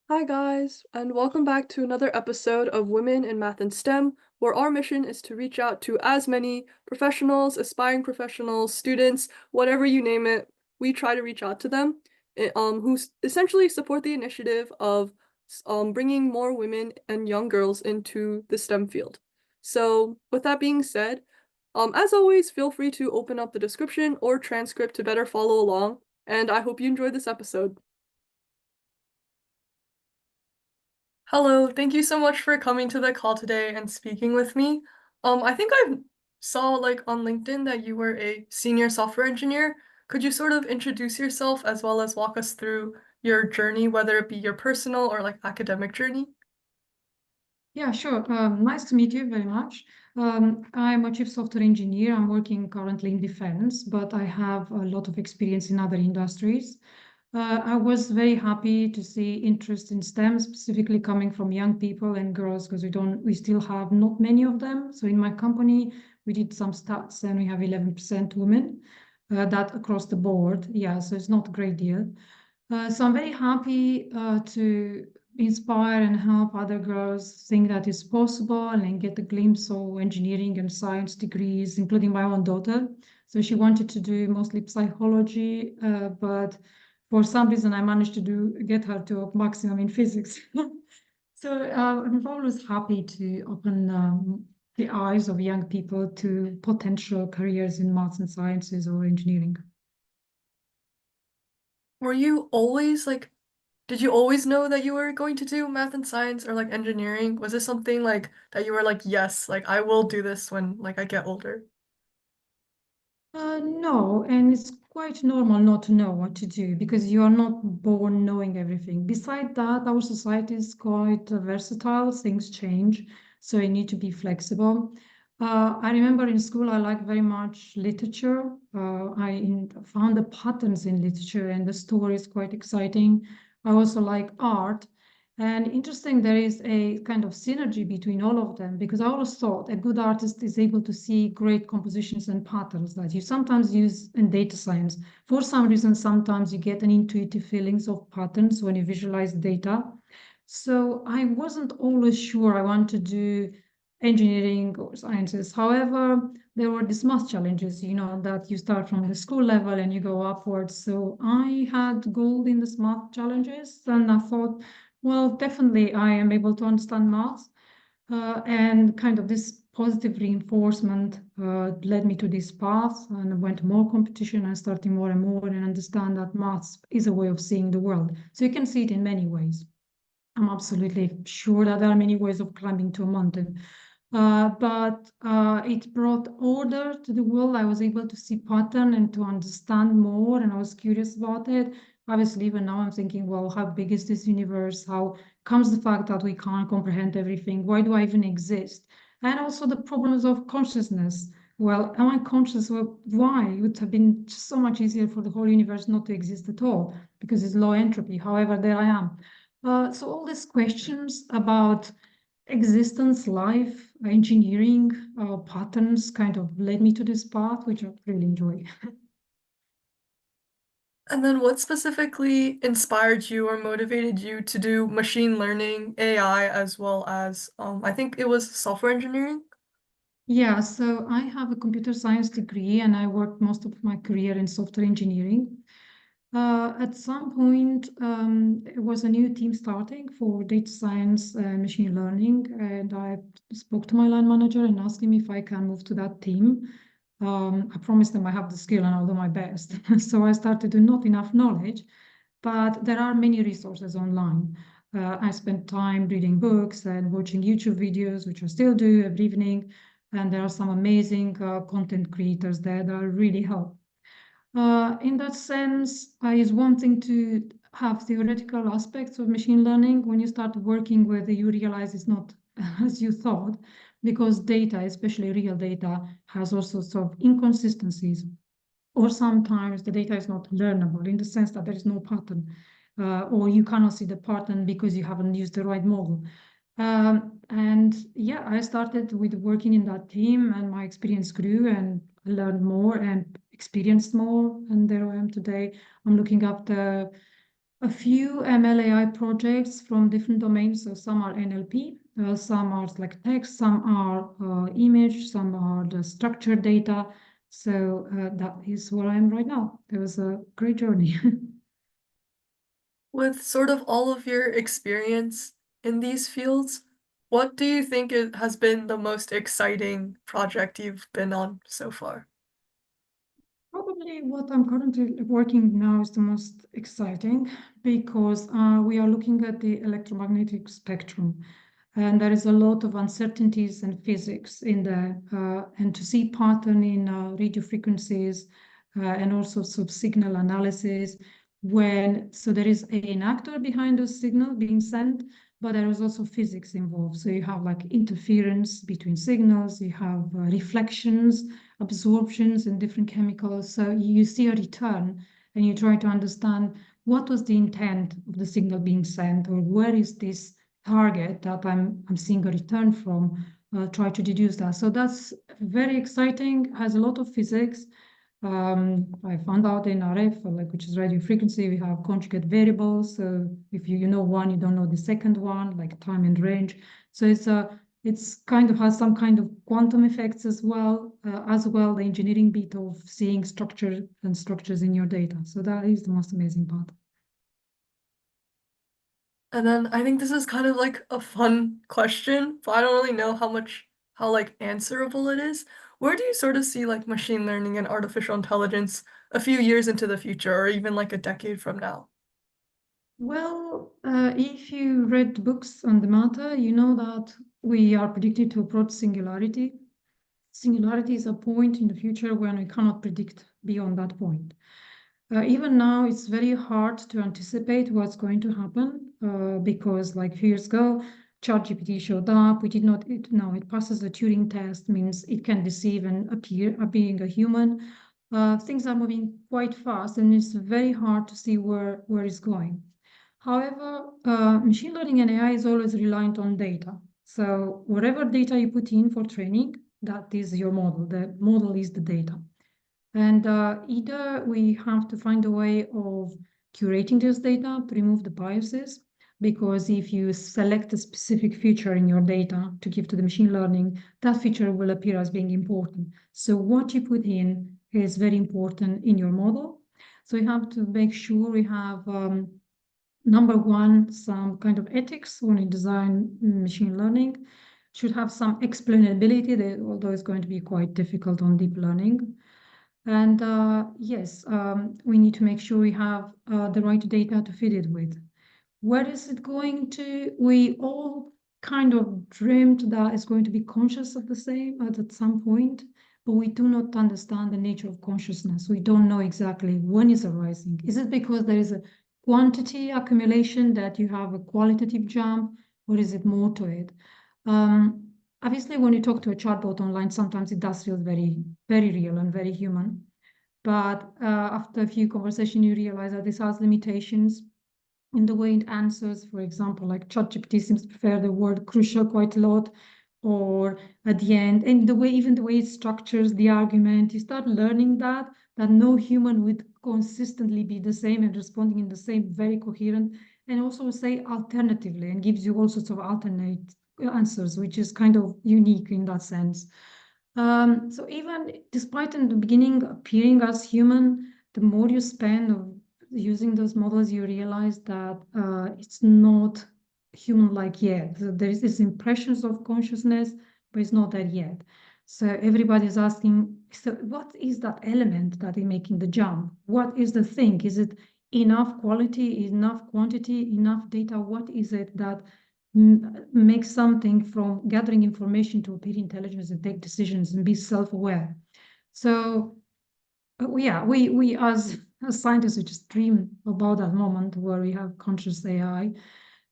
Hi, guys, and welcome back to another episode of Women in Math and STEM, where our mission is to reach out to as many professionals, aspiring professionals, students, whatever you name it. We try to reach out to them, who essentially support the initiative of bringing more women and young girls into the STEM field. So, with that being said, as always, feel free to open up the description or transcript to better follow along, and I hope you enjoyed this episode. Hello, thank you so much for coming to the call today and speaking with me. I think I saw on LinkedIn that you were a senior software engineer. Could you sort of introduce yourself as well as walk us through your journey, whether it be your personal or academic journey? Yeah, sure. Nice to meet you very much. I'm a chief software engineer. I'm working currently in defense, but I have a lot of experience in other industries. I was very happy to see interest in STEM, specifically coming from young people and girls, because we still have not many of them. So in my company, we did some stats and we have 11% women, that across the board. Yeah, so it's not a great deal. So I'm very happy to inspire and help other girls think that it's possible and get a glimpse of engineering and science degrees, including my own daughter. So she wanted to do mostly psychology, but for some reason I managed to get her to a maximum in physics. So I'm always happy to open the eyes of young people to potential careers in maths and sciences or engineering. Were you always did you always know that you were going to do math and science or engineering? Was this something that you were yes, I will do this when I get older? No, and it's quite normal not to know what to do because you are not born knowing everything. Beside that, our society is quite versatile, things change, so you need to be flexible. I remember in school I liked very much literature. Found the patterns in literature and the story is quite exciting. I also like art. And interesting, there is a kind of synergy between all of them because I always thought a good artist is able to see great compositions and patterns that you sometimes use in data science. For some reason, sometimes you get an intuitive feelings of patterns when you visualize data. So I wasn't always sure I want to do engineering or sciences. However, there were these math challenges, that you start from the school level and you go upwards. So I had gold in the math challenges and I thought, well, definitely, I am able to understand maths, and kind of this positive reinforcement led me to this path, and I went to more competition and starting more and more, and understand that maths is a way of seeing the world. So you can see it in many ways. I'm absolutely sure that there are many ways of climbing to a mountain. But it brought order to the world. I was able to see pattern and to understand more, and I was curious about it. Obviously, even now I'm thinking, well, how big is this universe? How comes the fact that we can't comprehend everything? Why do I even exist? And also the problems of consciousness. Well, am I conscious? Well, why? It would have been so much easier for the whole universe not to exist at all because it's low entropy. However, there I am. So all these questions about existence, life, engineering, patterns kind of led me to this path, which I really enjoy. And then what specifically inspired you or motivated you to do machine learning, AI, as well as I think it was software engineering? Yeah, so I have a computer science degree and I worked most of my career in software engineering. At some point, it was a new team starting for data science and machine learning, and I spoke to my line manager and asked him if I can move to that team. I promised them I have the skill and I'll do my best. So I started with not enough knowledge, but there are many resources online. I spent time reading books and watching YouTube videos, which I still do every evening, and there are some amazing content creators there that really help. In that sense, it's one thing to have theoretical aspects of machine learning. When you start working with it, you realize it's not as you thought, because data, especially real data, has all sorts of inconsistencies. Or sometimes the data is not learnable in the sense that there is no pattern, or you cannot see the pattern because you haven't used the right model. And yeah, I started with working in that team, and my experience grew, and I learned more and experienced more. And there I am today. I'm looking after a few ML/AI projects from different domains. So some are NLP, some are like text, some are image, some are the structured data. So that is where I am right now. It was a great journey. With sort of all of your experience in these fields, what do you think has been the most exciting project you've been on so far? Probably what I'm currently working now is the most exciting because we are looking at the electromagnetic spectrum, and there is a lot of uncertainties in physics in there, and to see pattern in radio frequencies and also signal analysis when so there is an actor behind the signal being sent, but there is also physics involved. So you have like interference between signals, you have reflections, absorptions and different chemicals. So you see a return and you try to understand what was the intent of the signal being sent, or where is this target that I'm seeing a return from, try to deduce that. So that's very exciting, has a lot of physics. I found out in RF, like which is radio frequency, we have conjugate variables. So if you know one, you don't know the second one, like time and range. So it's kind of has some kind of quantum effects as well the engineering bit of seeing structure and structures in your data. So that is the most amazing part. And then I think this is kind of like a fun question, but I don't really know how like answerable it is. Where do you sort of see like machine learning and artificial intelligence a few years into the future or even like a decade from now? Well, if you read books on the matter, you know that we are predicted to approach singularity. Singularity is a point in the future when we cannot predict beyond that point. Even now, it's very hard to anticipate what's going to happen because, like a few years ago, ChatGPT showed up. We did not. Now it passes the Turing test, means it can deceive and appear being a human. Things are moving quite fast, and it's very hard to see where it's going. However, machine learning and AI is always reliant on data. So whatever data you put in for training, that is your model. The model is the data. And either we have to find a way of curating this data to remove the biases, because if you select a specific feature in your data to give to the machine learning, that feature will appear as being important. So what you put in is very important in your model. So you have to make sure we have number one, some kind of ethics when you design machine learning. Should have some explainability, although it's going to be quite difficult on deep learning. And yes, we need to make sure we have the right data to feed it with. Where is it going to? We all kind of dreamed that it's going to be conscious of the same at some point, but we do not understand the nature of consciousness. We don't know exactly when it's arising. Is it because there is a quantity accumulation that you have a qualitative jump, or is it more to it? Um, Obviously, when you talk to a chatbot online, sometimes it does feel very, very real and very human. But after a few conversations, you realize that this has limitations in the way it answers. For example, like ChatGPT seems to prefer the word crucial quite a lot, or at the end, and even the way it structures the argument, you start learning that no human would consistently be the same and responding in the same very coherent, and also say alternatively, and gives you all sorts of alternate answers, which is kind of unique in that sense. So even despite in the beginning appearing as human, the more you spend of using those models, you realize that it's not human-like yet. So there is this impressions of consciousness, but it's not that yet. So everybody's asking, so what is that element that is making the jump? What is the thing? Is it enough quality, enough quantity, enough data? What is it that make something from gathering information to appear intelligence and take decisions and be self-aware? So yeah, we as scientists, we just dream about that moment where we have conscious AI.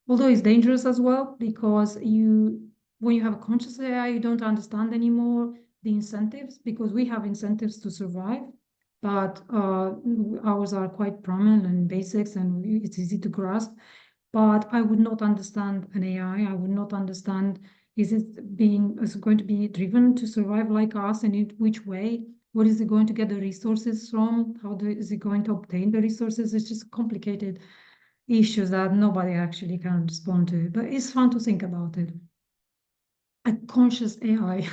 Although it's dangerous as well, because when you have a conscious AI, you don't understand anymore the incentives, because we have incentives to survive, but ours are quite prominent and basics, and it's easy to grasp. But I would not understand an AI. I would not understand, is it going to be driven to survive like us, and in which way? What is it going to get the resources from? Is it going to obtain the resources? It's just complicated. issues that nobody actually can respond to. But it's fun to think about it. A conscious AI.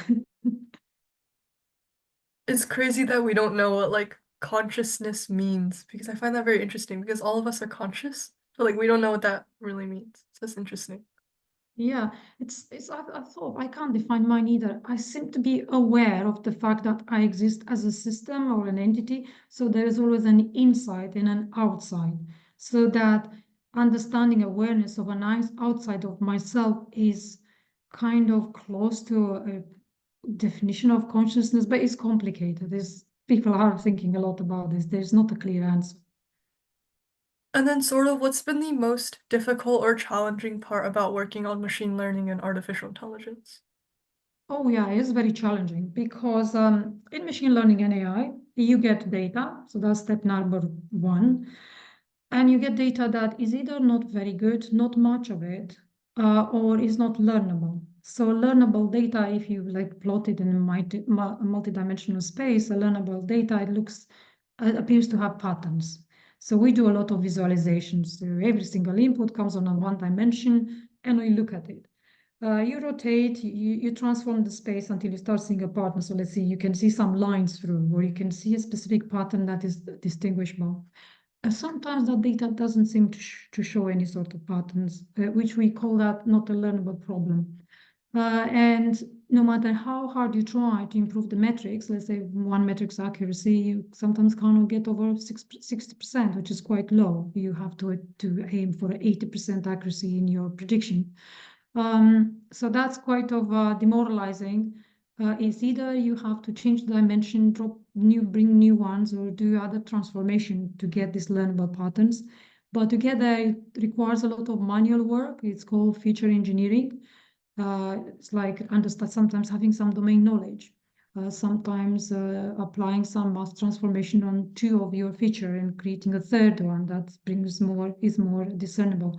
It's crazy that we don't know what like consciousness means because I find that very interesting because all of us are conscious, but like we don't know what that really means. So that's interesting. Yeah, I thought I can't define mine either. I seem to be aware of the fact that I exist as a system or an entity. So there is always an inside and an outside. So that understanding awareness of an outside of myself is kind of close to a definition of consciousness, but it's complicated. There's people are thinking a lot about this. There's not a clear answer. And then sort of what's been the most difficult or challenging part about working on machine learning and artificial intelligence? Oh yeah, it's very challenging because in machine learning and AI, you get data. So that's step number one. And you get data that is either not very good, not much of it, or is not learnable. So learnable data, if you like plot it in a multi-dimensional space, a learnable data, appears to have patterns. So we do a lot of visualizations. So every single input comes on a one dimension, and we look at it. You rotate, you transform the space until you start seeing a pattern. So let's see, you can see some lines through, or you can see a specific pattern that is distinguishable. Sometimes that data doesn't seem to show any sort of patterns, which we call that not a learnable problem. And no matter how hard you try to improve the metrics, let's say one metric's accuracy, you sometimes cannot get over 60%, which is quite low. You have to aim for 80% accuracy in your prediction. So that's quite of demoralizing. It's either you have to change the dimension, bring new ones, or do other transformation to get these learnable patterns. But together, it requires a lot of manual work. It's called feature engineering. It's like understand sometimes having some domain knowledge, sometimes applying some math transformation on two of your feature and creating a third one that is more discernible.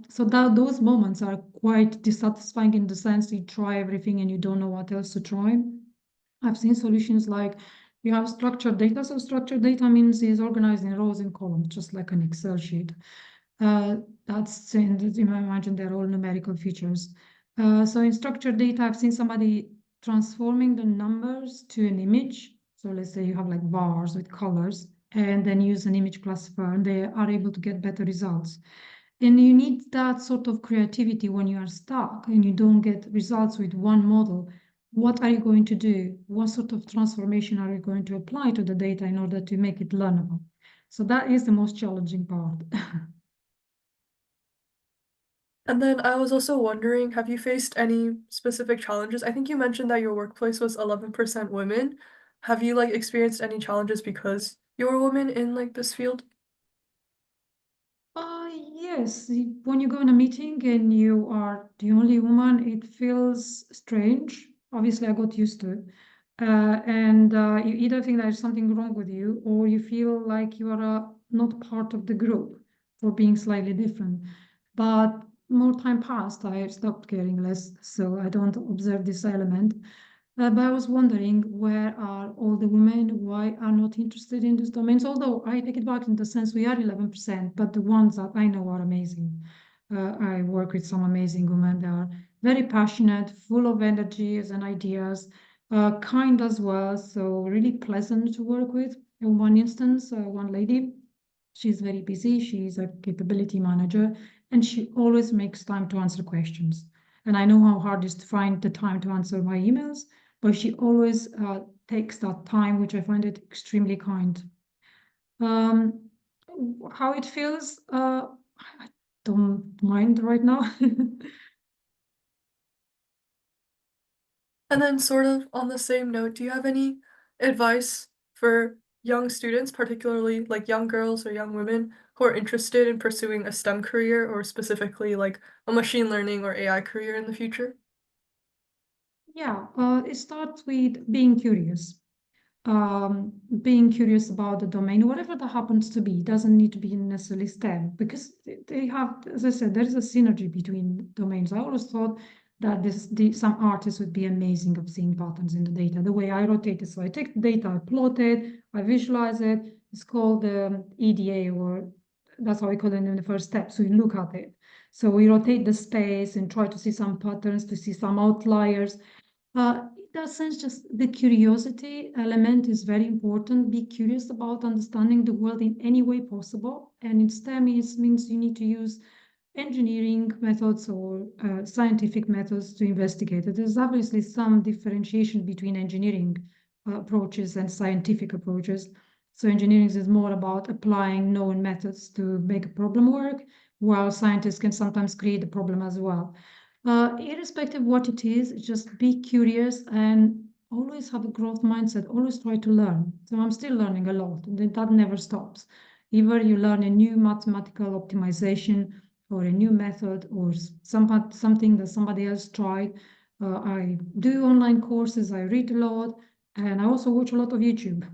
So that those moments are quite dissatisfying in the sense you try everything and you don't know what else to try. I've seen solutions like you have structured data. So structured data means it's organized in rows and columns, just like an Excel sheet. That's in, you might imagine they're all numerical features. So in structured data, I've seen somebody transforming the numbers to an image. So let's say you have like bars with colors and then use an image classifier and they are able to get better results. And you need that sort of creativity when you are stuck and you don't get results with one model. What are you going to do? What sort of transformation are you going to apply to the data in order to make it learnable? So that is the most challenging part. And then I was also wondering, have you faced any specific challenges? I think you mentioned that your workplace was 11% women. Have you like experienced any challenges because you're a woman in like this field? Yes, when you go in a meeting and you are the only woman, it feels strange. Obviously, I got used to it. And you either think there's something wrong with you or you feel like you are not part of the group for being slightly different. But more time passed, I stopped caring less, so I don't observe this element. But I was wondering, where are all the women? Why are not interested in these domains? Although I take it back in the sense we are 11%, but the ones that I know are amazing. I work with some amazing women. They are very passionate, full of energies and ideas, kind as well. So really pleasant to work with. In one instance, one lady, she's very busy. She's a capability manager, and she always makes time to answer questions. And I know how hard it is to find the time to answer my emails, but she always takes that time, which I find it extremely kind. Um, how it feels, I don't mind right now. And then sort of on the same note, do you have any advice for young students, particularly like young girls or young women who are interested in pursuing a STEM career or specifically like a machine learning or AI career in the future? Yeah, it starts with being curious. Being curious about the domain, whatever that happens to be, doesn't need to be necessarily STEM because they have, as I said, there is a synergy between domains. I always thought that some artists would be amazing of seeing patterns in the data, the way I rotate it. So I take the data, I plot it, I visualize it. It's called EDA or that's how we call it in the first step. So we look at it. So we rotate the space and try to see some patterns, to see some outliers. In that sense, just the curiosity element is very important. Be curious about understanding the world in any way possible. And in STEM, it means you need to use engineering methods or scientific methods to investigate it. There's obviously some differentiation between engineering approaches and scientific approaches. So engineering is more about applying known methods to make a problem work, while scientists can sometimes create a problem as well. Irrespective of what it is, just be curious and always have a growth mindset, always try to learn. So I'm still learning a lot, and that never stops. Either you learn a new mathematical optimization or a new method or something that somebody else tried. I do online courses, I read a lot, and I also watch a lot of YouTube.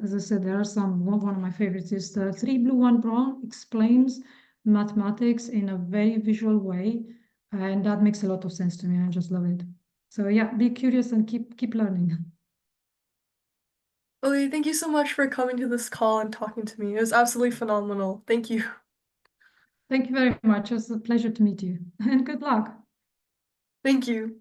As I said, there are one of my favorites is the 3 Blue 1 Brown explains mathematics in a very visual way, and that makes a lot of sense to me. I just love it. So yeah, be curious and keep learning. Lily, thank you so much for coming to this call and talking to me. It was absolutely phenomenal. Thank you. Thank you very much. It was a pleasure to meet you, and good luck. Thank you.